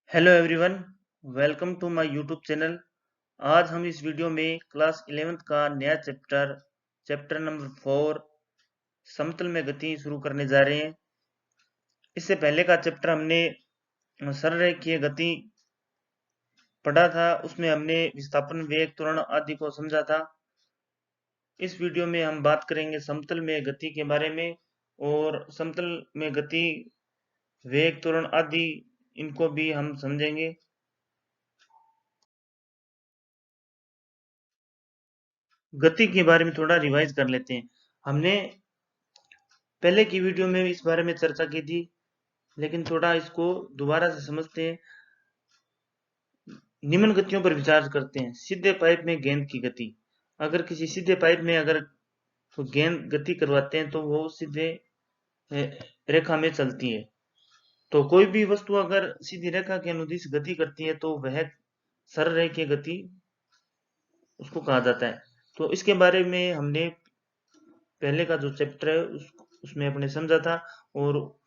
Hello everyone, welcome to my YouTube channel. आज हम इस वीडियो में क्लास 11th का नया चैप्टर नंबर 4 समतल में गति शुरू करने जा रहे हैं। इससे पहले का चैप्टर हमने सररेखीय गति पढ़ा था, उसमें हमने विस्थापन, वेग, त्वरण आदि को समझा था। इस वीडियो में हम बात करेंगे समतल में गति के बारे में, और समतल में गति, वेग, त्वरण आदि इनको भी हम समझेंगे। गति के बारे में थोड़ा रिवाइज कर लेते हैं। हमने पहले की वीडियो में इस बारे में चर्चा की थी, लेकिन थोड़ा इसको दोबारा से समझते हैं। निम्न गतियों पर विचार करते हैं। सीधे पाइप में गेंद की गति। अगर किसी सीधे पाइप में अगर तो गेंद गति करवाते हैं तो वो सीधे रेखा में चलती है। तो कोई भी वस्तु अगर सीधी रेखा के अनुदिश गति करती है तो वह सररेखीय गति उसको कहा जाता है। तो इसके बारे में हमने पहले का जो चैप्टर है उसमें अपने समझा था, और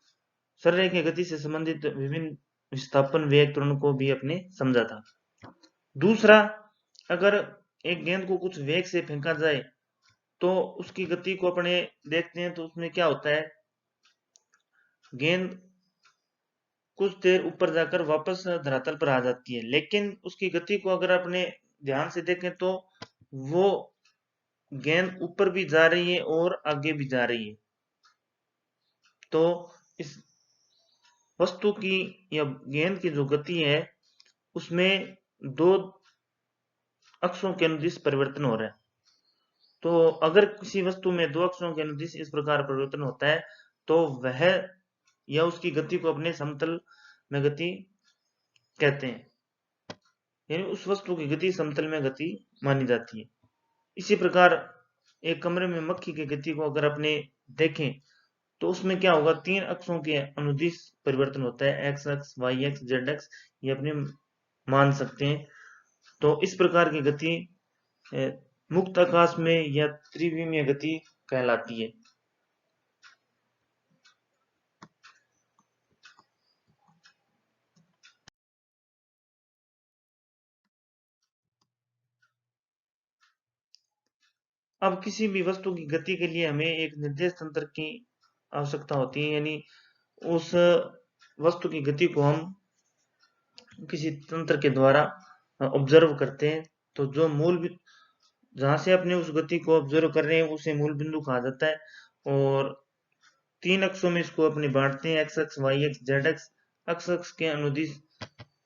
सररेखीय गति से संबंधित विभिन्न विस्थापन, वेग, त्वरण को भी अपने समझा था। दूसरा, अगर एक गेंद को कुछ वेग से फेंका जाए तो उसकी गति को अपने देखते हैं, तो उसमें क्या होता है, गेंद कुछ देर ऊपर जाकर वापस धरातल पर आ जाती है। लेकिन उसकी गति को अगर अपने ध्यान से देखें तो वो गेंद ऊपर भी जा रही है और आगे भी जा रही है। तो इस वस्तु की या गेंद की जो गति है उसमें दो अक्षों के अनुदिश परिवर्तन हो रहा है। तो अगर किसी वस्तु में दो अक्षों के अनुदिश इस प्रकार परिवर्तन होता है तो वह या उसकी गति को अपने समतल में गति कहते हैं, यानी उस वस्तु की गति समतल में गति मानी जाती है। इसी प्रकार एक कमरे में मक्खी की गति को अगर अपने देखें तो उसमें क्या होगा, तीन अक्षों के अनुदिश परिवर्तन होता है, एक्स अक्ष, वाई अक्ष, जेड अक्ष, ये अपने मान सकते हैं। तो इस प्रकार की गति मुक्त आकाश में या त्रिविमीय गति कहलाती है। अब किसी भी वस्तु की गति के लिए हमें एक निर्देश तंत्र की आवश्यकता होती है, यानी उस वस्तु की गति को हम किसी तंत्र के द्वारा ऑब्जर्व करते हैं। तो जो मूल जहां से अपने उस गति को ऑब्जर्व कर रहे हैं उसे मूल बिंदु कहा जाता है। और तीन अक्षों में इसको अपने बांटते हैं, एक्स अक्ष, वाई अक्ष, जेड अक्ष। एक्स अक्ष के अनुदिश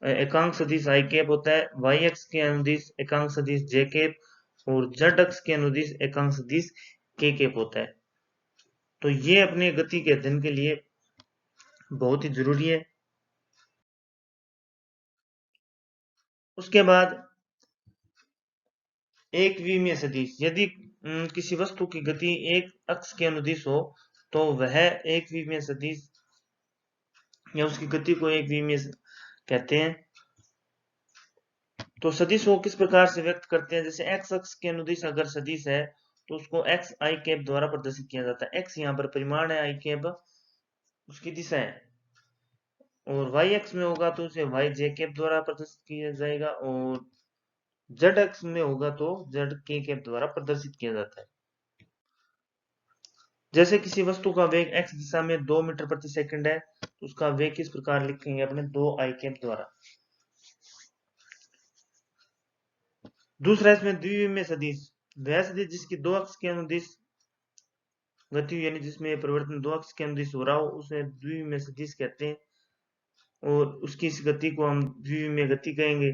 एकांक सदिश आई कैप होता है, वाई अक्ष के अनुदिश एकांक सदिश जे कैप, और जेड अक्ष के अनुदिश एकांक सदिश के कैप होता है। तो ये अपने गति के अध्ययन के लिए बहुत ही जरूरी है। उसके बाद एक विमीय सदिश। यदि किसी वस्तु की गति एक अक्ष के अनुदिश हो तो वह एक विमीय सदिश या उसकी गति को एक विमीय कहते हैं। तो सदिश को किस प्रकार से व्यक्त करते हैं, जैसे एक्स अक्ष के अनुदिश अगर सदिश है तो उसको एक्स आई कैप द्वारा प्रदर्शित किया जाता है। एक्स यहाँ पर परिमाण है, आई कैप उसकी दिशा है, और वाई अक्ष में होगा तो उसे वाई जे कैप द्वारा प्रदर्शित किया जाएगा, और जेड अक्ष में होगा तो जेड के कैप द्वारा प्रदर्शित किया जाता है। जैसे किसी वस्तु का वेग एक्स दिशा में 2 मीटर प्रति सेकंड है तो उसका वेग किस प्रकार लिखेंगे अपने 2 आई कैप द्वारा। दूसरा, इसमें द्विविमीय सदिश। वह सदिश जिसकी दो अक्ष के अनुदिश गति, यानी जिसमें परिवर्तन दो अक्ष के अनुदिश हो रहा हो, उसे द्विविमीय सदिश कहते हैं, और उसकी इस गति को हम द्विविमीय गति कहेंगे।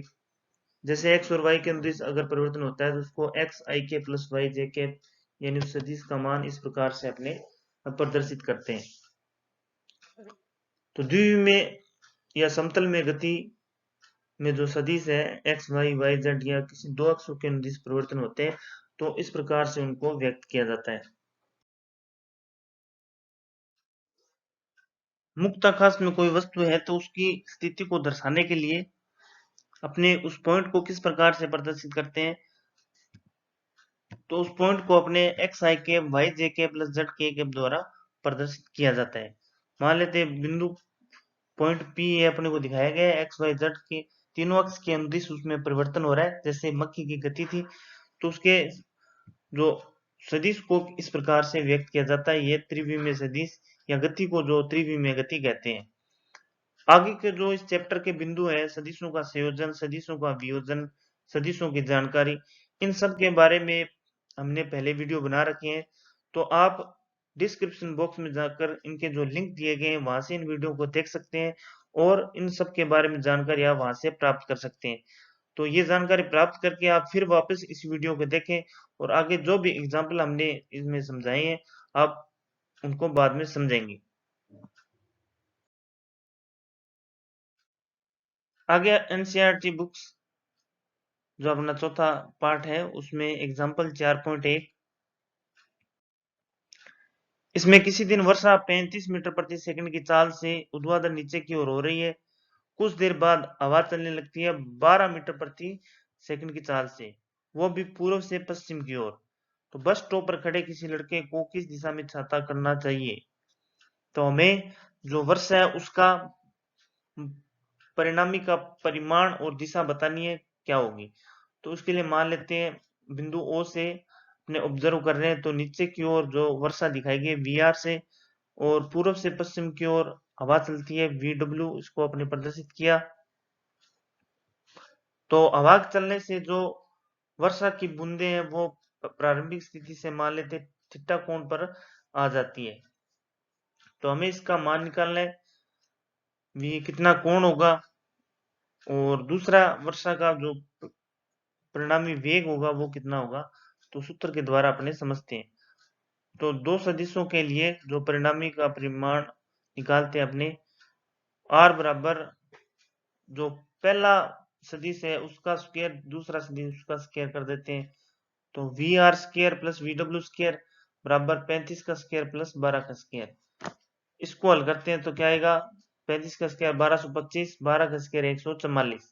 जैसे एक्स और वाई के अनुदिश अगर परिवर्तन होता है तो उसको एक्स आई के प्लस वाई जे के, यानी उस सदिश का मान इस प्रकार से अपने प्रदर्शित करते हैं। तो द्विविमीय या समतल में गति में जो सदिश है एक्स वाई वाई जेड या किसी दो अक्षों के अनुदिश परिवर्तन होते हैं तो इस प्रकार से उनको व्यक्त किया जाता है। मुक्त आकाश में कोई वस्तु है तो उसकी स्थिति को दर्शाने के लिए अपने उस पॉइंट को किस प्रकार से प्रदर्शित करते हैं, तो उस पॉइंट को अपने एक्स आई कैप, वाई जे कैप प्लस जेड के कैप द्वारा प्रदर्शित किया जाता है। मान लेते हैं बिंदु पॉइंट पी ए अपने को दिखाया गया है, एक्स वाई जेड के तीनों अक्ष के अनुदिश उसमें परिवर्तन हो रहा है। जैसे मक्खी की गति थी तो उसके जो सदिश को इस प्रकार से व्यक्त किया जाता है, ये त्रिविमीय सदिश या गति को जो त्रिविमीय गति कहते हैं। आगे के जो इस चैप्टर के बिंदु है, सदिशों का संयोजन, सदिशों का वियोजन, सदिशों की जानकारी, इन सब के बारे में हमने पहले वीडियो बना रखे हैं। तो आप डिस्क्रिप्शन बॉक्स में जाकर इनके जो लिंक दिए गए हैं वहां से इन वीडियो को देख सकते हैं और इन सब के बारे में जानकारी आप वहां से प्राप्त कर सकते हैं। तो ये जानकारी प्राप्त करके आप फिर वापस इस वीडियो को देखें और आगे जो भी एग्जाम्पल हमने इसमें समझाए हैं आप उनको बाद में समझेंगे। आगे एनसीईआरटी बुक्स जो अपना चौथा पार्ट है उसमें एग्जाम्पल 4.1, इसमें किसी दिन वर्षा 35 मीटर प्रति सेकंड की चाल से ऊर्ध्वाधर नीचे की ओर हो रही है। कुछ देर बाद हवा चलने लगती है 12 मीटर प्रति सेकंड की चाल से, वो भी पूर्व से पश्चिम की ओर। तो बस स्टॉप पर खड़े किसी लड़के को किस दिशा में छाता करना चाहिए? तो हमें जो वर्षा है उसका परिणामी का परिमाण और दिशा बतानी है क्या होगी। तो उसके लिए मान लेते हैं बिंदु ओ से अपने ऑब्जर्व कर रहे हैं तो नीचे की ओर जो वर्षा दिखाई गई वी आर से और पूर्व से पश्चिम की ओर हवा चलती है वी डब्ल्यू, इसको अपने प्रदर्शित किया। तो हवा चलने से जो वर्षा की बूंदे हैं वो प्रारंभिक स्थिति से मान लेते थीटा कोण पर आ जाती है। तो हमें इसका मान निकालना है वी कितना कोण होगा और दूसरा वर्षा का जो परिणामी वेग होगा वो कितना होगा, तो सूत्र के द्वारा अपने समझते हैं। तो दो सदिशों के लिए जो परिणामी का परिमाण निकालते हैं अपने r बराबर जो पहला सदिश है उसका स्क्वायर दूसरा सदिश उसका स्क्वायर कर देते हैं। तो V R square plus V W square बराबर 35 का स्क्वायर प्लस 12 का स्क्वायर। इसको हल करते हैं तो क्या आएगा 35 का स्क्वायर 1225, 12 का स्क्वायर 144,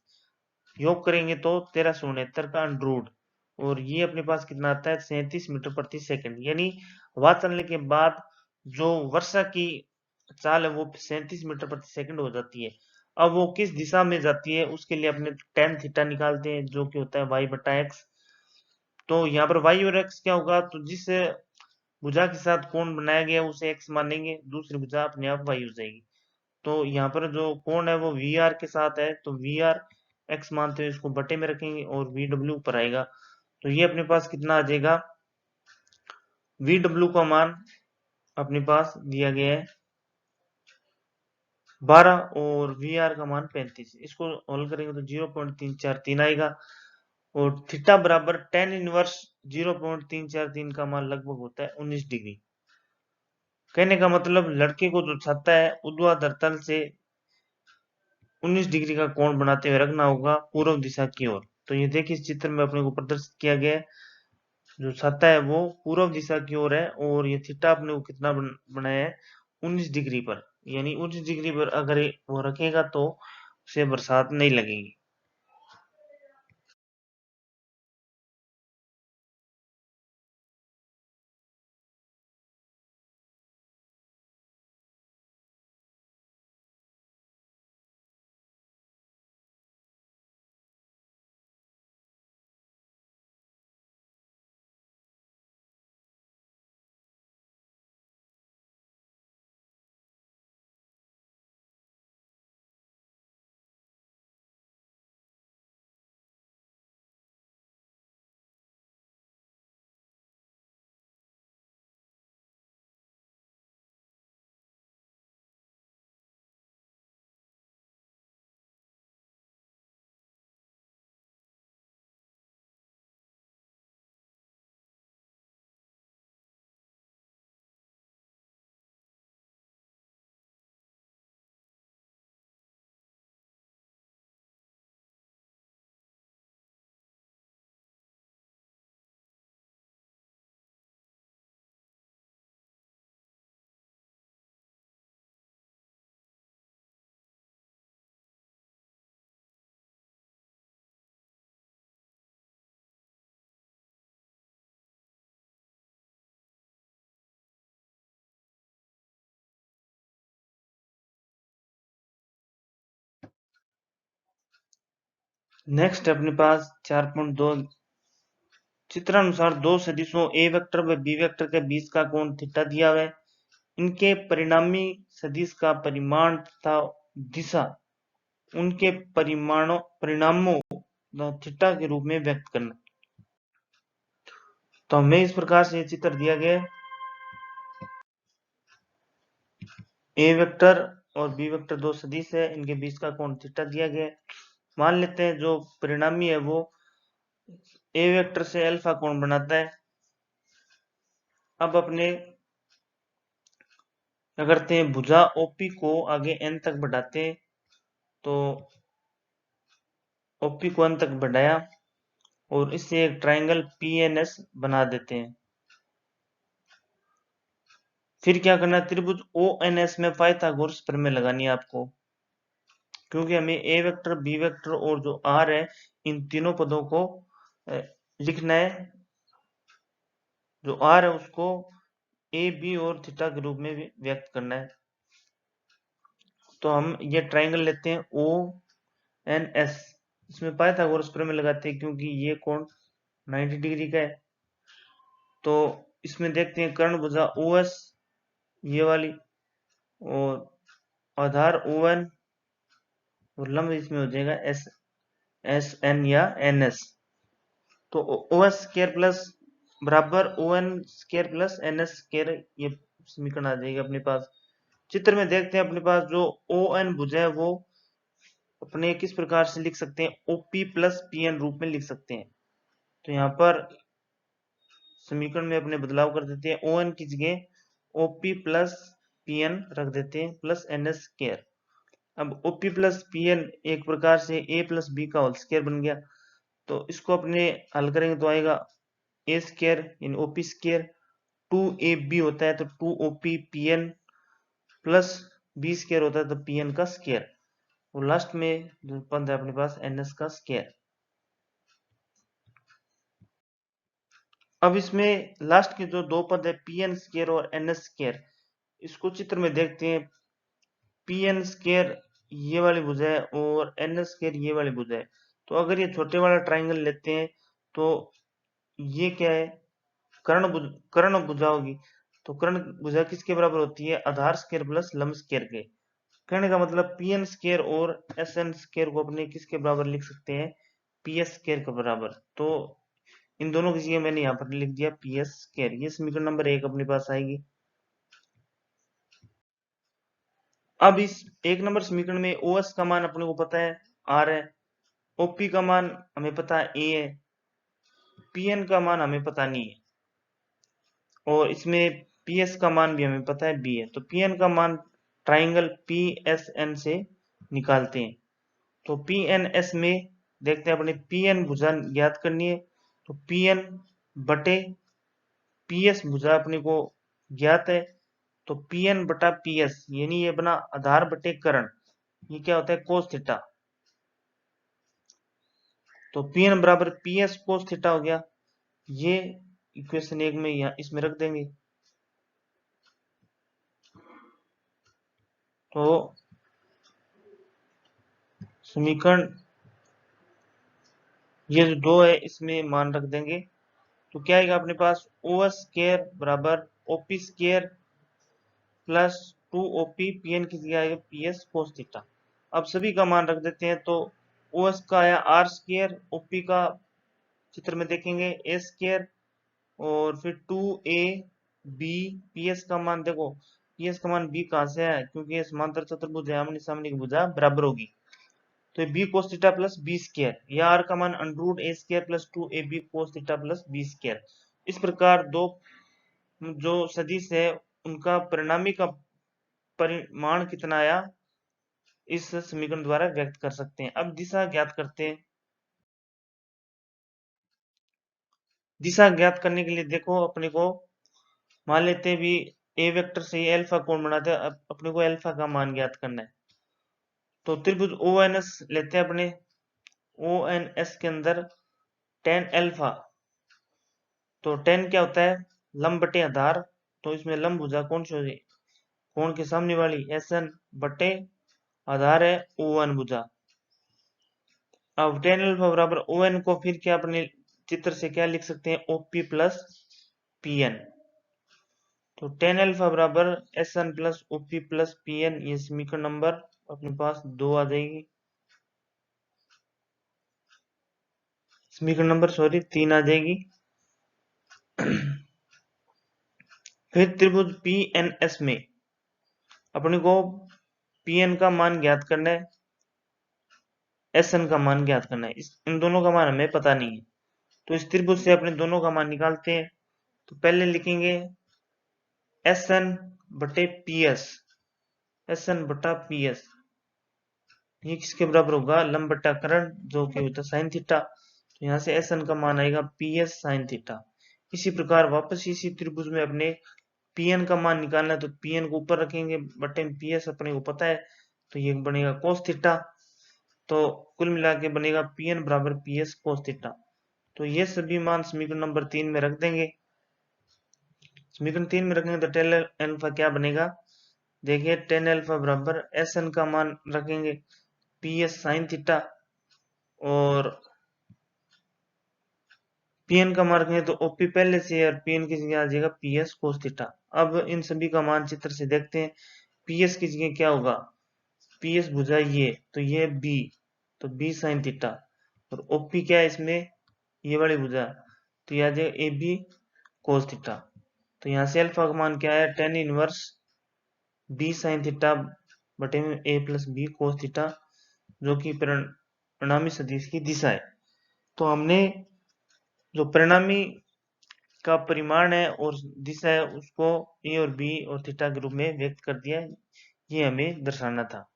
योग करेंगे तो 1369 का अंडरूट और ये अपने पास कितना आता है 37 मीटर प्रति सेकंड। यानी हवा चलने के बाद जो वर्षा की चाल है वो 37 मीटर प्रति सेकंड हो जाती है। अब वो किस दिशा में जाती है उसके लिए अपने टेन थीटा निकालते हैं जो कि होता है वाई बटा एक्स। तो यहाँ पर वाई और एक्स क्या होगा, तो जिस भुजा के साथ कोण बनाया गया उसे एक्स मानेंगे, दूसरी भुजा अपने आप वाई हो जाएगी। तो यहाँ पर जो कोण है वो वी आर के साथ है तो वी आर एक्स मानते हुए इसको बटे में रखेंगे और वी डब्ल्यू ऊपर आएगा। तो ये अपने पास कितना आ जाएगा, वी डब्ल्यू का मान अपने पास दिया गया है 12 और वी आर का मान 35, इसको हल करेंगे तो 0.343 आएगा और थीटा बराबर टेन इनवर्स 0.343 का मान लगभग होता है 19 डिग्री। कहने का मतलब लड़के को जो छाता है ऊर्ध्वाधर तल से 19 डिग्री का कोण बनाते हुए रखना होगा पूर्व दिशा की ओर। तो ये देखिए इस चित्र में अपने को प्रदर्शित किया गया है जो छाता है वो पूर्व दिशा की ओर है और ये थीटा अपने को कितना बनाया है 19 डिग्री पर। यानी 19 डिग्री पर अगर वो रखेगा तो उसे बरसात नहीं लगेगी। नेक्स्ट अपने पास 4.2 चित्रानुसार दो सदिशों ए वेक्टर व बी वेक्टर के बीच का कोण थीटा दिया हुआ है। इनके परिणामी सदिश का परिमाण तथा दिशा उनके परिणामों थीटा के रूप में व्यक्त करना। तो हमें इस प्रकार से चित्र दिया गया है। ए वेक्टर और बी वेक्टर दो सदिश है, इनके बीच का कोण थीटा दिया गया है। मान लेते हैं जो परिणामी है वो ए वेक्टर से अल्फा कोण बनाता है। अब अपने क्या करते हैं, भुजा ओपी को आगे एन तक बढ़ाते हैं। तो ओपी को एन तक बढ़ाया और इससे एक ट्रायंगल पीएनएस बना देते हैं। फिर क्या करना है, त्रिभुज ओएनएस में पाइथागोरस प्रमेय लगानी है आपको, क्योंकि हमें ए वेक्टर बी वेक्टर और जो आर है इन तीनों पदों को लिखना है। जो आर है उसको ए बी और थीटा के रूप में व्यक्त करना है। तो हम ये ट्रायंगल लेते हैं ओ एन एस, इसमें पाइथागोरस प्रमेय लगाते हैं क्योंकि ये कोण 90 डिग्री का है। तो इसमें देखते हैं कर्ण भुजा ओ एस ये वाली और आधार ओ एन और लंब इसमें हो जाएगा एस एस एन या एन एस। तो ओ एस स्क्वायर प्लस बराबर O N square plus N S square ये समीकरण आ जाएगा अपने पास। चित्र में देखते हैं अपने पास जो ओ एन भुजा है वो अपने किस प्रकार से लिख सकते हैं, ओपी प्लस पी एन रूप में लिख सकते हैं। तो यहाँ पर समीकरण में अपने बदलाव कर देते हैं, ओ एन की जगह ओपी प्लस पी एन रख देते हैं प्लस एन एस स्क्वायर। अब ओपी प्लस पी एन एक प्रकार से ए प्लस बी का होल स्क्वायर बन गया। तो इसको अपने हल करेंगे तो आएगा A square in OP square, two A B होता है तो two OP P N plus B square होता है तो पी एन का स्क्वायर और लास्ट में जो पद है अपने पास एन एस का स्क्वायर। अब इसमें लास्ट के जो दो पद है पी एन स्क्वायर और एन एस स्क्वायर, इसको चित्र में देखते हैं। पी एन स्क्वायर ये वाली भुजा है और एन एस स्क्वायर ये वाली भुजा है। तो अगर ये छोटे वाला ट्राइंगल लेते हैं तो ये क्या है, कर्ण भुजा होगी। तो कर्ण भुजा किसके बराबर होती है, आधार स्क्वायर प्लस लंब स्क्वायर के। कहने का मतलब पी एन स्क्वायर और एस एन स्क्वायर को अपने किसके बराबर लिख सकते हैं, पी एस स्क्वायर के बराबर। तो इन दोनों की जगह मैंने यहाँ पर लिख दिया पी एस स्क्वायर। ये समीकरण नंबर 1 अपने पास आएगी। अब इस एक नंबर समीकरण में ओ एस का मान अपने को पता है आर है, ओपी का मान हमें पता है ए है, पीएन का मान हमें पता नहीं है और इसमें पीएस का मान भी हमें पता है बी है। तो पीएन का मान ट्राइंगल पीएसएन से निकालते हैं। तो पीएनएस में देखते हैं अपने पीएन भुजा ज्ञात करनी है। तो पीएन बटे पीएस भुजा अपने को ज्ञात है। तो पीएन बटा पीएस यानी ये बना आधार बटे कर्ण, ये क्या होता है कोस थीटा। तो पीएन बराबर पीएस कोस थीटा हो गया। ये इक्वेशन 1 में यहाँ इसमें रख देंगे। तो समीकरण ये जो दो है इसमें मान रख देंगे। तो क्या आएगा अपने पास, ओ एस स्क्वायर बराबर OP square plus two OP P N की जगह आएगा पी एस कोस थीटा। अब सभी का मान रख देते हैं। तो ओ एस का आया आर स्क्वायर, ओपी का चित्र में देखेंगे ए स्क्वायर और फिर two A B, P S का मान देखो, पी एस का मान बी कहां से है, क्योंकि ये समांतर चतुर्भुज है, आमने सामने की भुजा बराबर होगी। तो B cos theta plus B square या आर का मान under root A square plus two A B cos theta plus B square. इस प्रकार दो जो सदिश है उनका परिणामी का परिमाण कितना आया इस समीकरण द्वारा व्यक्त कर सकते हैं। अब दिशा ज्ञात करते हैं। दिशा ज्ञात करने के लिए देखो अपने को मान लेते हैं भी ए वेक्टर से अल्फा कोण बनाते हैं। अब अपने को अल्फा का मान ज्ञात करना है। तो त्रिभुज ओ एन एस लेते हैं अपने, ओ एन एस के अंदर टेन अल्फा। तो टेन क्या होता है, लंब बटे आधार। तो इसमें लंब भुजा कौन सी होगी, कोण के सामने वाली एस एन बटे आधार है ओ एन भुजा। अब tan अल्फा बराबर ON को फिर क्या अपने चित्र से क्या लिख सकते हैं, OP प्लस PN। तो tan अल्फा बराबर SN plus OP plus PN, ये समीकरण नंबर अपने पास 2 आ जाएगी, समीकरण नंबर 3 आ जाएगी। फिर त्रिभुज PNS में अपने को PN का मान ज्ञात करना है, SN का मान ज्ञात करना है। इन दोनों का मान हमें पता नहीं है, तो इस त्रिभुज से अपने दोनों का मान निकालते हैं। तो पहले लिखेंगे SN बटे PS, SN बटा PS, ये किसके बराबर होगा, लंब बटा कर्ण, जो कि होता है साइन थीटा। तो यहाँ से SN का मान आएगा PS साइन थीटा। इसी प्रकार वापस इसी त्रिभुज में अपने PN का मान निकालना है, तो PN को ऊपर रखेंगे बटे PS अपने को पता है, तो ये बनेगा cos थीटा। तो कुल मिला के बनेगा PN बराबर PS cos थीटा। तो ये सभी मान समीकरण नंबर 3 में रख देंगे। समीकरण 3 में रखेंगे तो टेन अल्फा क्या बनेगा, देखिए टेन अल्फा बराबर SN का मान रखेंगे PS साइन थीटा, और PN का मान रखेंगे तो OP पहले से, और PN की जगह आ जाएगा PS cos थीटा। अब इन सभी का मान चित्र से देखते हैं। PS की जगह क्या होगा, PS भुजा ये, तो ये B, तो B साइन थीटा, और OP क्या है इसमें, ये वाली भुजा, तो यह आ जाएगा AB cos थीटा। तो यहाँ से अल्फा का मान क्या है, tan inverse B sine theta बटे में A plus B cos theta, जो कि परिणामी सदिश की दिशा है। तो हमने जो परिणामी का परिमाण है और दिशा है उसको A और B और थीटा के रूप में व्यक्त कर दिया, ये हमें दर्शाना था।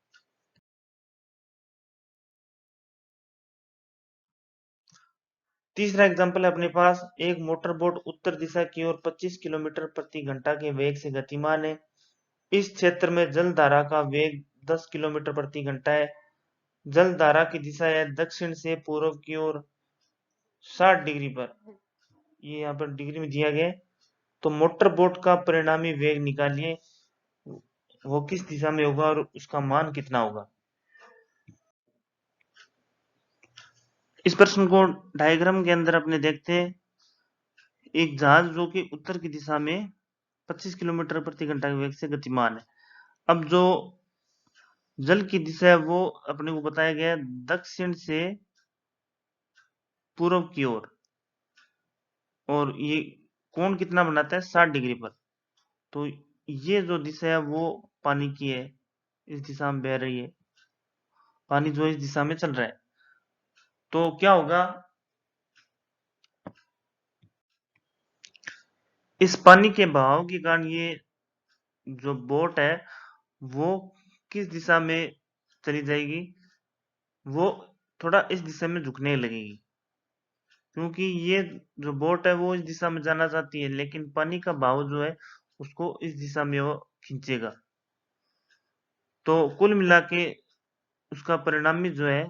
तीसरा एग्जांपल है अपने पास, एक मोटर बोट उत्तर दिशा की ओर 25 किलोमीटर प्रति घंटा के वेग से गतिमान है। इस क्षेत्र में जल धारा का वेग 10 किलोमीटर प्रति घंटा है। जल धारा की दिशा है दक्षिण से पूर्व की ओर 60 डिग्री पर, ये यहाँ पर डिग्री में दिया गया है। तो मोटर बोट का परिणामी वेग निकालिए, वो किस दिशा में होगा और उसका मान कितना होगा। इस प्रश्न को डायग्राम के अंदर अपने देखते हैं। एक जहाज जो कि उत्तर की दिशा में 25 किलोमीटर प्रति घंटा के वेग से गतिमान है। अब जो जल की दिशा है वो अपने को बताया गया है दक्षिण से पूर्व की ओर, और ये कोण कितना बनाता है, 60 डिग्री पर। तो ये जो दिशा है वो पानी की है, इस दिशा में बह रही है, पानी जो इस दिशा में चल रहा है। तो क्या होगा, इस पानी के बहाव के कारण ये जो बोट है वो किस दिशा में चली जाएगी, वो थोड़ा इस दिशा में झुकने लगेगी, क्योंकि ये जो बोट है वो इस दिशा में जाना चाहती है, लेकिन पानी का बहाव जो है उसको इस दिशा में वो खींचेगा। तो कुल मिला के उसका परिणामी जो है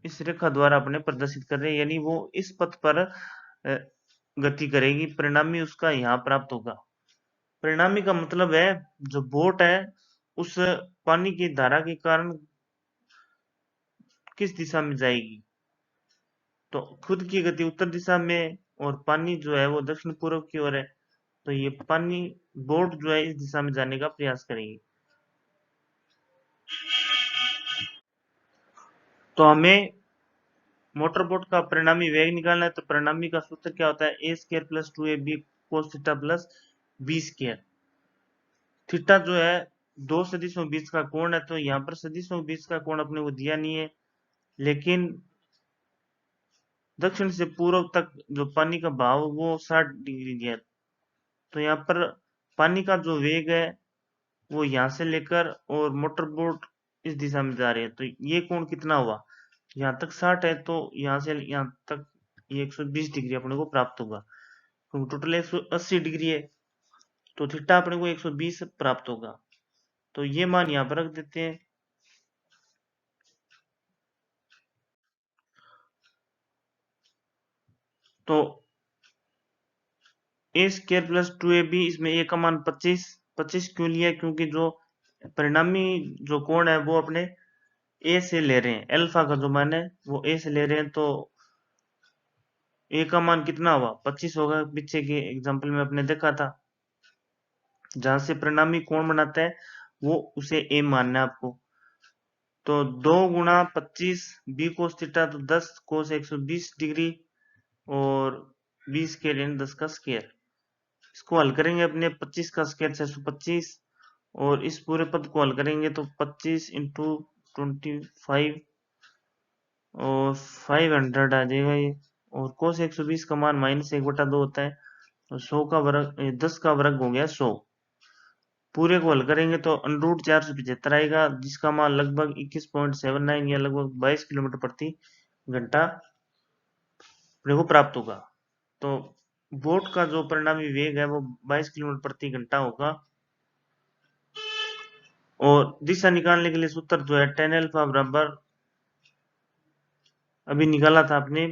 इस रेखा द्वारा अपने प्रदर्शित कर रहे हैं, यानी वो इस पथ पर गति करेगी, परिणामी उसका यहाँ प्राप्त होगा। परिणामी का मतलब है जो बोट है उस पानी की धारा के कारण किस दिशा में जाएगी। तो खुद की गति उत्तर दिशा में, और पानी जो है वो दक्षिण पूर्व की ओर है, तो ये पानी बोट जो है इस दिशा में जाने का प्रयास करेगी। तो हमें मोटर बोट का परिणामी वेग निकालना है। तो परिणामी का सूत्र क्या होता है, a² plus 2ab cos theta plus b square. Theta जो है दो सदिशों के बीच का कोण है, तो यहाँ पर सदिशों के बीच का कोण अपने को दिया नहीं है, लेकिन दक्षिण से पूर्व तक जो पानी का बहाव वो 60 डिग्री दिया है। तो यहाँ पर पानी का जो वेग है वो यहाँ से लेकर और मोटर बोट इस दिशा में जा रही है, तो ये कोण कितना हुआ, यहाँ तक 60 है, तो यहाँ से यहाँ तक ये 120 डिग्री अपने को प्राप्त होगा, क्योंकि टोटल 180 डिग्री है, तो थीटा अपने को 120 प्राप्त होगा। तो ये मान यहाँ पर रख देते हैं। तो a² प्लस 2ab, इसमें a का मान 25 क्यों लिया, क्योंकि जो परिणामी जो कोण है वो अपने ए से ले रहे हैं, अल्फा का जो मान है वो ए से ले रहे हैं, तो ए का मान कितना हुआ 25 होगा। पीछे के एग्जांपल में आपने देखा था, जहां से परिणामी कोण बनाता है वो उसे ए मानना है आपको। तो 2 गुणा 25 बी कोस थीटा, तो 10 कोस 120 डिग्री और 20 के ऋण 10 का स्क्वायर। इसको हल करेंगे अपने, 25 का स्क्वायर 625, और इस पूरे पद को हल करेंगे तो 25 इंटू 25 और 500 आ जाएगा ये। और कोस 120 का मान -1/2 होता है, तो 100 का वर्ग 10 का वर्ग हो गया 100। पूरे को हल करेंगे तो √475 आएगा, जिसका मान लगभग 21.79 या लगभग 22 किलोमीटर प्रति घंटा अपने को प्राप्त होगा। तो बोट का जो परिणामी वेग है वो 22 किलोमीटर प्रति घंटा होगा। और दिशा निकालने के लिए सूत्र जो है tan अल्फा बराबर अभी निकाला था आपने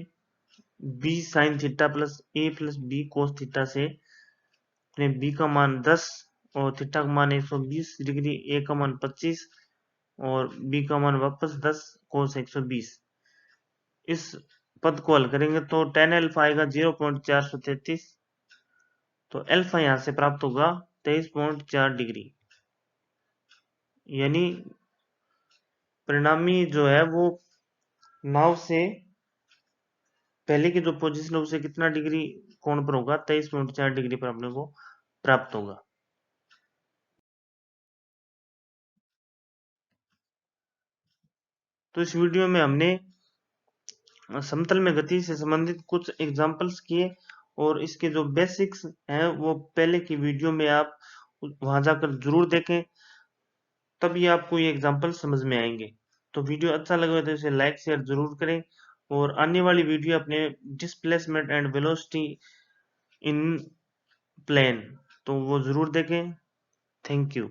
b sin theta plus a plus b cos theta से अपने b का मान 10 और थीटा का मान 120 डिग्री, a का मान 25 और b का मान वापस 10 cos 120। इस पद को हल करेंगे तो tan अल्फा आएगा 0.433, तो अल्फा यहां से प्राप्त होगा 23.4 डिग्री। यानी परिणामी जो है वो नाव से पहले की जो पोजीशन है उसे कितना डिग्री कोण पर होगा, 23.4 डिग्री पर अपने को प्राप्त होगा। तो इस वीडियो में हमने समतल में गति से संबंधित कुछ एग्जांपल्स किए, और इसके जो बेसिक्स हैं वो पहले की वीडियो में आप वहां जाकर जरूर देखें, तभी आपको ये एग्जांपल समझ में आएंगे। तो वीडियो अच्छा लगे तो इसे लाइक शेयर जरूर करें, और आने वाली वीडियो अपने displacement and velocity in plane, तो वो जरूर देखें। Thank you.